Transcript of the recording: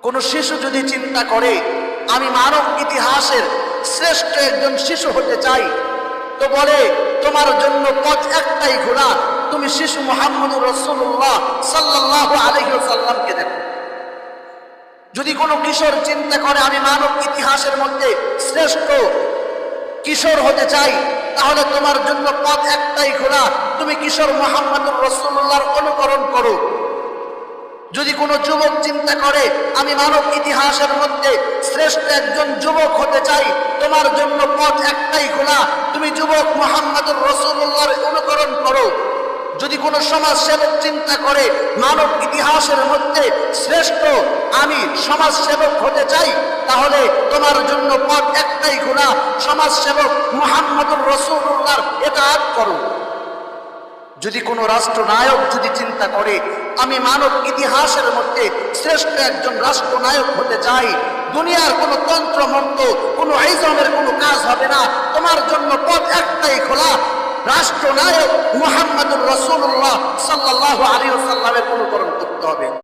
কোন শিশু যদি চিন্তা করে আমি মানব ইতিহাসের শ্রেষ্ঠ একজন শিশু হতে চাই, তো বলে তোমার জন্য পথ একটাই খোলা, তুমি শিশু মুহাম্মদুর রাসূলুল্লাহ সাল্লাল্লাহু আলাইহি ওয়াসাল্লামকে দেখো। যদি কোনো কিশোর চিন্তা করে আমি মানব ইতিহাসের মধ্যে শ্রেষ্ঠ কিশোর হতে চাই, তাহলে তোমার জন্য পথ একটাই খোলা, তুমি কিশোর মুহাম্মদুর রাসূলুল্লাহর অনুকরণ করো। যদি কোনো যুবক চিন্তা করে আমি মানব ইতিহাসের মধ্যে শ্রেষ্ঠ একজন যুবক হতে চাই, তোমার জন্য পথ একটাই খোলা, তুমি যুবক মুহাম্মদুর রাসূলুল্লাহর অনুকরণ করো। যদি কোনো সমাজ সেবক চিন্তা করে মানব ইতিহাসের মধ্যে শ্রেষ্ঠ আমি সমাজ সেবক হতে চাই, তাহলে তোমার জন্য পথ একটাই খোলা, সমাজ সেবক মুহাম্মদুর রাসূলুল্লাহর ইতাআত করো। যদি কোনো রাষ্ট্রনায়ক যদি চিন্তা করে আমি মানব ইতিহাসের মধ্যে শ্রেষ্ঠ একজন রাষ্ট্রনায়ক হতে চাই, দুনিয়ার কোনো তন্ত্র মন্ত্র কোনো আইজমের কোনো কাজ হবে না, তোমার জন্য পথ একটাই খোলা, রাষ্ট্রনায়ক মুহাম্মদুর রাসূলুল্লাহ সাল্লাল্লাহু আলাইহি ওয়াসাল্লামের অনুকরণ করতে হবে।